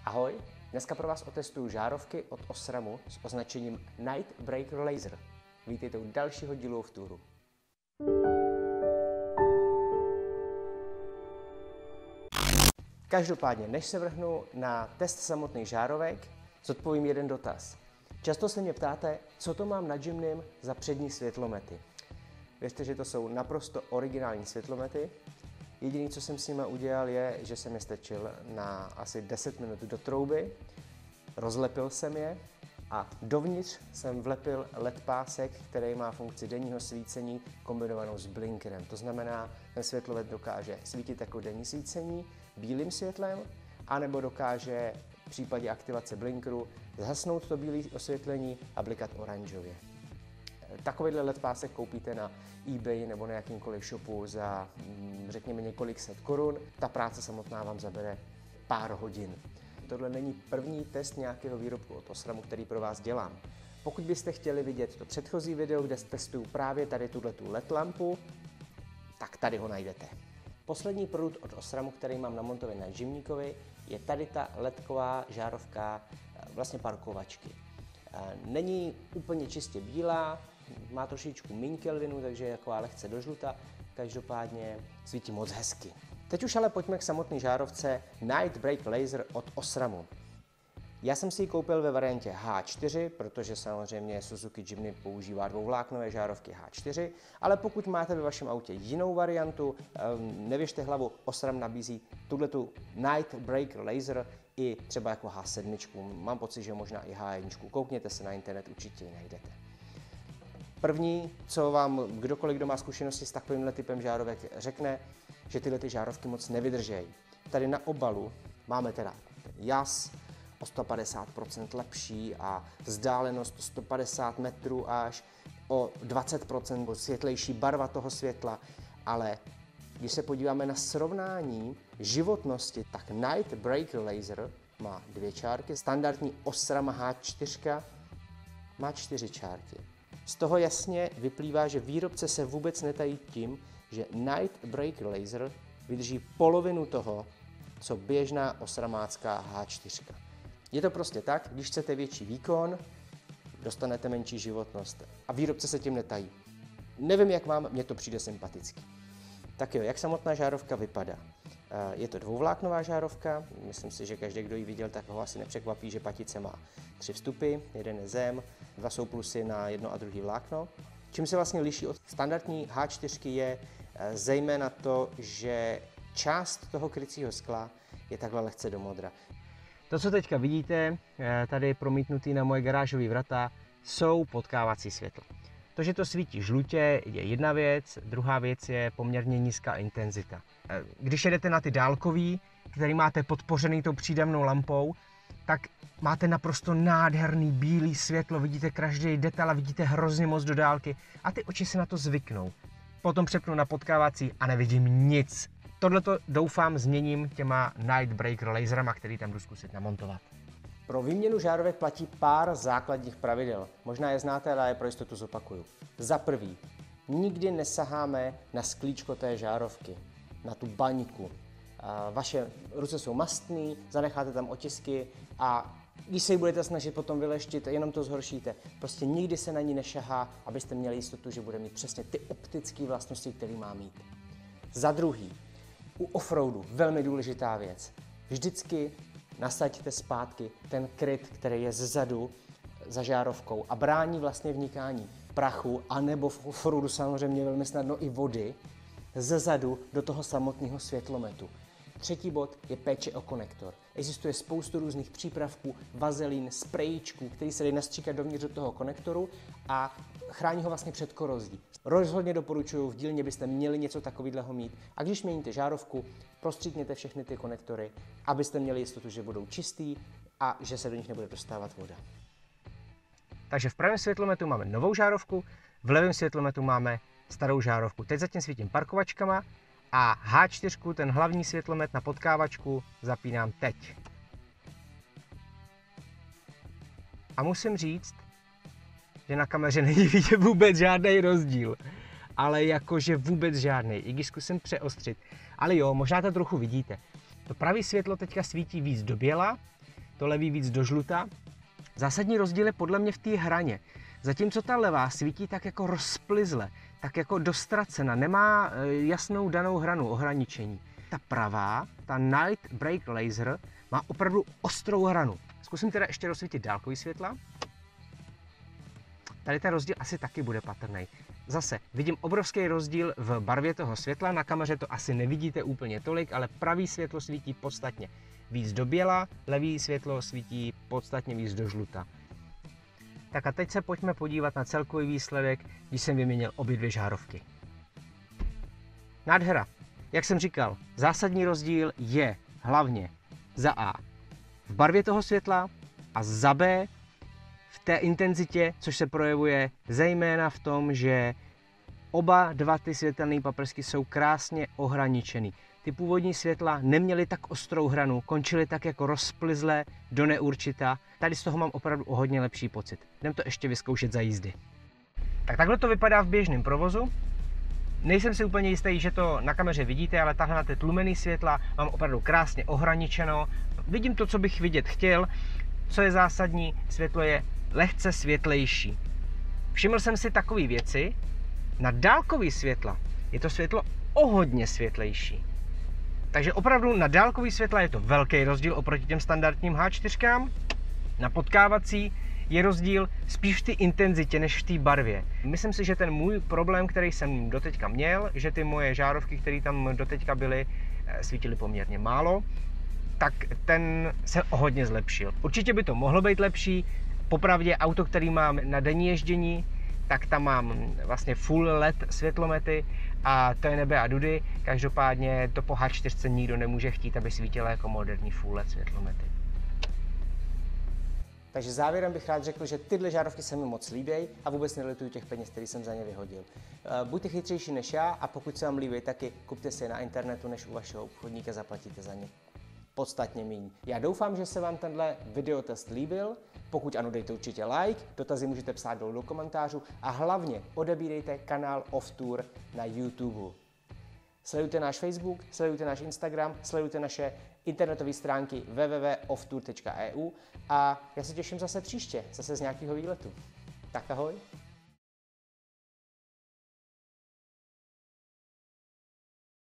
Ahoj, dneska pro vás otestuju žárovky od Osramu s označením Night Breaker Laser. Vítejte u dalšího dílu v Touru. Každopádně, než se vrhnu na test samotných žárovek, zodpovím jeden dotaz. Často se mě ptáte, co to mám na Jimnym za přední světlomety. Věřte, že to jsou naprosto originální světlomety. Jediné, co jsem s nimi udělal, je, že jsem je strčil na asi 10 minut do trouby, rozlepil jsem je a dovnitř jsem vlepil LED pásek, který má funkci denního svícení kombinovanou s blinkerem. To znamená, ten světlomet dokáže svítit jako denní svícení bílým světlem, anebo dokáže v případě aktivace blinkeru zhasnout to bílé osvětlení a blikat oranžově. Takovýhle LED pásek koupíte na eBay nebo na jakýmkoliv shopu za, řekněme, několik set korun. Ta práce samotná vám zabere pár hodin. Tohle není první test nějakého výrobku od Osramu, který pro vás dělám. Pokud byste chtěli vidět to předchozí video, kde testuju právě tady tuhletu LED lampu, tak tady ho najdete. Poslední produkt od Osramu, který mám namontovaný na Jimníkovi, je tady ta ledková žárovka vlastně parkovačky. Není úplně čistě bílá, má trošičku méně kelvinů, takže je taková lehce dožluta, každopádně svítí moc hezky. Teď už ale pojďme k samotné žárovce Night Breaker Laser od Osramu. Já jsem si ji koupil ve variantě H4, protože samozřejmě Suzuki Jimny používá dvouvláknové žárovky H4, ale pokud máte ve vašem autě jinou variantu, nevěžte hlavu, Osram nabízí tuhletu Night Breaker Laser i třeba jako H7. Mám pocit, že možná i H1. Koukněte se na internet, určitě ji najdete. První, co vám kdokoliv, kdo má zkušenosti s takovýmhle typem žárovek, řekne, že tyhle ty žárovky moc nevydržejí. Tady na obalu máme teda jas o 150% lepší a vzdálenost 150 metrů až o 20% světlejší barva toho světla, ale když se podíváme na srovnání životnosti, tak Night Breaker Laser má 2 čárky, standardní Osram H4 má 4 čárky. Z toho jasně vyplývá, že výrobce se vůbec netají tím, že Night Breaker Laser vydrží polovinu toho, co běžná osramácká H4. Je to prostě tak, když chcete větší výkon, dostanete menší životnost a výrobce se tím netají. Nevím, jak vám, mně to přijde sympatický. Tak jo, jak samotná žárovka vypadá? Je to dvouvláknová žárovka, myslím si, že každý, kdo ji viděl, tak ho asi nepřekvapí, že patice má 3 vstupy, jeden je zem, 2 jsou plusy na jedno a druhý vlákno. Čím se vlastně liší od standardní H4 je zejména to, že část toho krycího skla je takhle lehce do modra. To, co teďka vidíte, tady promítnutý na moje garážové vrata, jsou potkávací světla. To, že to svítí žlutě, je jedna věc, druhá věc je poměrně nízká intenzita. Když jedete na ty dálkový, který máte podpořený tou přídavnou lampou, tak máte naprosto nádherný bílý světlo, vidíte každý detail a vidíte hrozně moc do dálky a ty oči se na to zvyknou. Potom přepnu na potkávací a nevidím nic. Tohleto doufám změním těma Night Breaker Laserama, který tam jdu zkusit namontovat. Pro výměnu žárovek platí pár základních pravidel. Možná je znáte, ale je pro jistotu zopakuju. Za prvý, nikdy nesaháme na sklíčko té žárovky, na tu baňku. Vaše ruce jsou mastné, zanecháte tam otisky a když se ji budete snažit potom vyleštit, jenom to zhoršíte. Prostě nikdy se na ní nešahá, abyste měli jistotu, že bude mít přesně ty optické vlastnosti, které má mít. Za druhý, u offroadu velmi důležitá věc. Vždycky nasaďte zpátky ten kryt, který je zezadu za žárovkou a brání vlastně vnikání prachu, anebo v offroadu samozřejmě velmi snadno i vody, zezadu do toho samotného světlometu. Třetí bod je péče o konektor. Existuje spoustu různých přípravků, vazelín, sprejíčků, který se dají nastříkat dovnitř do toho konektoru a chrání ho vlastně před korozí. Rozhodně doporučuji, v dílně byste měli něco takového mít. A když měníte žárovku, prostříkněte všechny ty konektory, abyste měli jistotu, že budou čistý a že se do nich nebude dostávat voda. Takže v pravém světlometu máme novou žárovku, v levém světlometu máme starou žárovku. Teď zatím svítím parkovačkama a H4, ten hlavní světlomet na potkávačku, zapínám teď. A musím říct, že na kameře není vidět vůbec žádný rozdíl. Ale jakože vůbec žádný, i když zkusím přeostřit. Ale jo, možná to trochu vidíte. To pravý světlo teďka svítí víc do běla, to levý víc do žluta. Zásadní rozdíl je podle mě v té hraně. Zatímco ta levá svítí tak jako rozplizle, tak jako dostracena, nemá jasnou danou hranu, ohraničení. Ta pravá, ta Night Break Laser, má opravdu ostrou hranu. Zkusím teda ještě rozsvítit dálkový světla. Tady ten rozdíl asi taky bude patrný. Zase vidím obrovský rozdíl v barvě toho světla, na kameře to asi nevidíte úplně tolik, ale pravý světlo svítí podstatně víc do běla, levý světlo svítí podstatně víc do žluta. Tak a teď se pojďme podívat na celkový výsledek, když jsem vyměnil obě dvě žárovky. Nádhera. Jak jsem říkal, zásadní rozdíl je hlavně za A v barvě toho světla a za B v té intenzitě, což se projevuje zejména v tom, že oba dva ty světelné paprsky jsou krásně ohraničený. Ty původní světla neměly tak ostrou hranu, končily tak jako rozplizlé do neurčita. Tady z toho mám opravdu o hodně lepší pocit. Jdem to ještě vyzkoušet za jízdy. Tak takhle to vypadá v běžném provozu. Nejsem si úplně jistý, že to na kameře vidíte, ale tahle na ty tlumený světla mám opravdu krásně ohraničeno. Vidím to, co bych vidět chtěl. Co je zásadní, světlo je lehce světlejší. Všiml jsem si takové věci. Na dálkový světla je to světlo o hodně světlejší. Takže opravdu na dálkový světla je to velký rozdíl oproti těm standardním H4. Na potkávací je rozdíl spíš v té intenzitě než v té barvě. Myslím si, že ten můj problém, který jsem doteďka měl, že ty moje žárovky, které tam doteďka byly, svítily poměrně málo, tak ten se o hodně zlepšil. Určitě by to mohlo být lepší. Popravdě auto, který mám na denní ježdění, tak tam mám vlastně full LED světlomety a to je nebe a dudy. Každopádně to po H4 nikdo nemůže chtít, aby svítila jako moderní full LED světlomety. Takže závěrem bych rád řekl, že tyhle žárovky se mi moc líbí a vůbec nelituju těch peněz, které jsem za ně vyhodil. Buďte chytřejší než já a pokud se vám líbí, taky kupte si je na internetu, než u vašeho obchodníka zaplatíte za ně podstatně méně. Já doufám, že se vám tenhle videotest líbil. Pokud ano, dejte určitě like, dotazy můžete psát dolů do komentářů a hlavně odebírejte kanál Off Tour na YouTube. Sledujte náš Facebook, sledujte náš Instagram, sledujte naše internetové stránky www.offtour.eu a já se těším zase příště, zase z nějakého výletu. Tak ahoj.